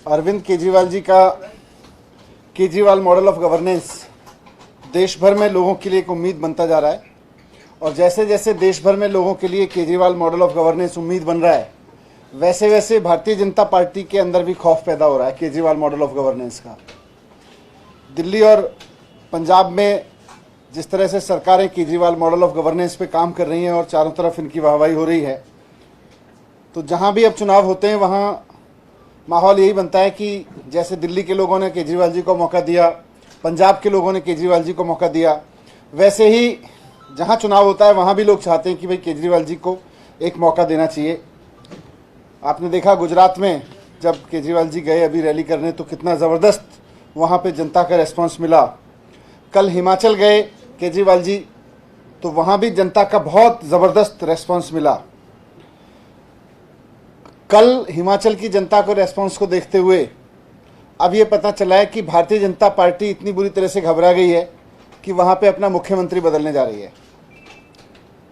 अरविंद केजरीवाल जी का Kejriwal model of governance देश भर में लोगों के लिए एक उम्मीद बनता जा रहा है। और जैसे जैसे देश भर में लोगों के लिए केजरीवाल मॉडल ऑफ गवर्नेंस उम्मीद बन रहा है, वैसे वैसे भारतीय जनता पार्टी के अंदर भी खौफ पैदा हो रहा है केजरीवाल मॉडल ऑफ गवर्नेंस का। दिल्ली और पंजाब में जिस तरह से सरकारें केजरीवाल मॉडल ऑफ गवर्नेंस पे काम कर रही हैं और चारों तरफ इनकी वाहवाही हो रही है, तो जहां भी अब चुनाव होते हैं वहां माहौल यही बनता है कि जैसे दिल्ली के लोगों ने केजरीवाल जी को मौका दिया, पंजाब के लोगों ने केजरीवाल जी को मौका दिया, वैसे ही जहां चुनाव होता है वहां भी लोग चाहते हैं कि भाई केजरीवाल जी को एक मौका देना चाहिए। आपने देखा गुजरात में जब केजरीवाल जी गए अभी रैली करने, तो कितना ज़बरदस्त वहां पे जनता का रेस्पॉन्स मिला। कल हिमाचल गए केजरीवाल जी, तो वहां भी जनता का बहुत ज़बरदस्त रेस्पॉन्स मिला। कल हिमाचल की जनता को रेस्पॉन्स को देखते हुए अब ये पता चला है कि भारतीय जनता पार्टी इतनी बुरी तरह से घबरा गई है कि वहाँ पे अपना मुख्यमंत्री बदलने जा रही है।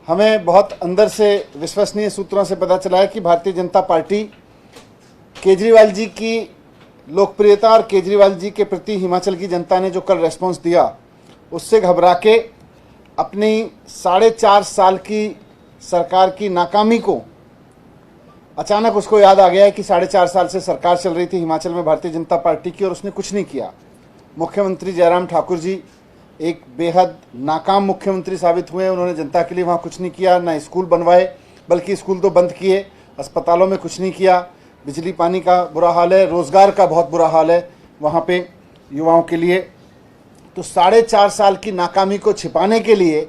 हमें बहुत अंदर से विश्वसनीय सूत्रों से पता चला है कि भारतीय जनता पार्टी केजरीवाल जी की लोकप्रियता और केजरीवाल जी के प्रति हिमाचल की जनता ने जो कल रेस्पॉन्स दिया, उससे घबरा के अपनी 4.5 साल की सरकार की नाकामी को अचानक उसको याद आ गया है कि 4.5 साल से सरकार चल रही थी हिमाचल में भारतीय जनता पार्टी की और उसने कुछ नहीं किया। मुख्यमंत्री जयराम ठाकुर जी एक बेहद नाकाम मुख्यमंत्री साबित हुए हैं। उन्होंने जनता के लिए वहाँ कुछ नहीं किया, ना स्कूल बनवाए, बल्कि स्कूल तो बंद किए, अस्पतालों में कुछ नहीं किया, बिजली पानी का बुरा हाल है, रोज़गार का बहुत बुरा हाल है वहाँ पे युवाओं के लिए। तो 4.5 साल की नाकामी को छिपाने के लिए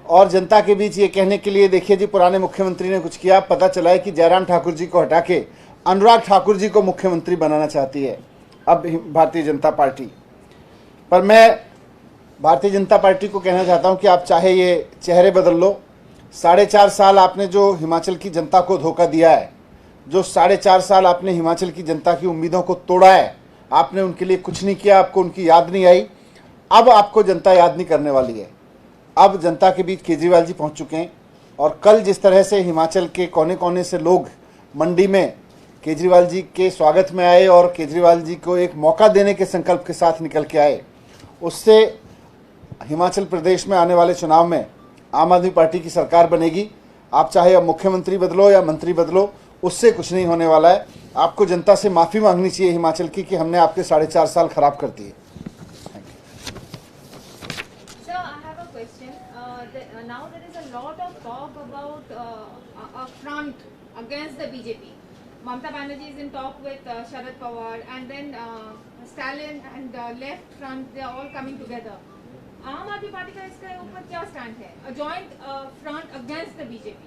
और जनता के बीच ये कहने के लिए, देखिए जी पुराने मुख्यमंत्री ने कुछ किया, पता चला है कि जयराम ठाकुर जी को हटा के अनुराग ठाकुर जी को मुख्यमंत्री बनाना चाहती है अब भारतीय जनता पार्टी। पर मैं भारतीय जनता पार्टी को कहना चाहता हूं कि आप चाहे ये चेहरे बदल लो, 4.5 साल आपने जो हिमाचल की जनता को धोखा दिया है, जो 4.5 साल आपने हिमाचल की जनता की उम्मीदों को तोड़ा है, आपने उनके लिए कुछ नहीं किया, आपको उनकी याद नहीं आई। अब आपको जनता याद नहीं करने वाली है। अब जनता के बीच केजरीवाल जी पहुंच चुके हैं और कल जिस तरह से हिमाचल के कोने कोने से लोग मंडी में केजरीवाल जी के स्वागत में आए और केजरीवाल जी को एक मौका देने के संकल्प के साथ निकल के आए, उससे हिमाचल प्रदेश में आने वाले चुनाव में आम आदमी पार्टी की सरकार बनेगी। आप चाहे अब मुख्यमंत्री बदलो या मंत्री बदलो, उससे कुछ नहीं होने वाला है। आपको जनता से माफ़ी मांगनी चाहिए हिमाचल की कि हमने आपके 4.5 साल खराब कर दिए। Now there is a lot of talk about a front against the BJP. Mamata Banerjee is in talk with Sharad Pawar, and then Stalin and left front, they are all coming together. आम आदमी party का इसके ऊपर क्या stand है? A joint front against the BJP.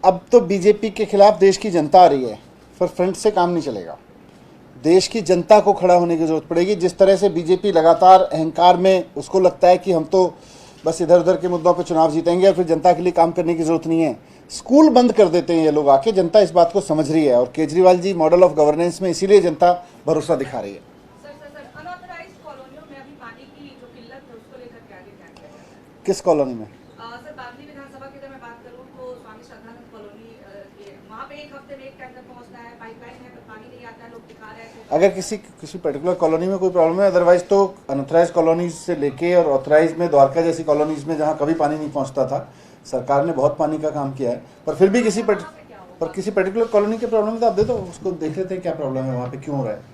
अब तो BJP के खिलाफ देश की जनता आ रही है, पर फ्रंट से काम नहीं चलेगा। देश की जनता को खड़ा होने की जरूरत पड़ेगी। जिस तरह से बीजेपी लगातार अहंकार में उसको लगता है कि हम तो बस इधर उधर के मुद्दों पे चुनाव जीतेंगे और फिर जनता के लिए काम करने की जरूरत नहीं है, स्कूल बंद कर देते हैं ये लोग आके। जनता इस बात को समझ रही है और Kejriwal ji model of governance में इसीलिए जनता भरोसा दिखा रही है। अनऑथराइज्ड कॉलोनियों में अभी पानी की जो किल्लत है उसको लेकर क्या ध्यान दिया जाए? किस कॉलोनी में? सर, बागली विधानसभा की अगर मैं बात करूं तो स्वामी श्रद्धानंद कॉलोनी, वहाँ पे एक हफ्ते में एक टैंकर पहुँचता है, पाइपलाइन है पर पानी नहीं आता है, लोग दिखा रहे हैं। अगर किसी पर्टिकुलर कॉलोनी में कोई प्रॉब्लम है, अदरवाइज तो अनऑथराइज कॉलोनीज से लेके और ऑथराइज में द्वारका जैसी कॉलोनीज में जहाँ कभी पानी नहीं पहुँचता था, सरकार ने बहुत पानी का काम किया है। पर फिर भी किसी पर्टिकुलर कॉलोनी के प्रॉब्लम तो आप दे दो, उसको देख लेते हैं क्या प्रॉब्लम है वहाँ पे, क्यों हो रहा है।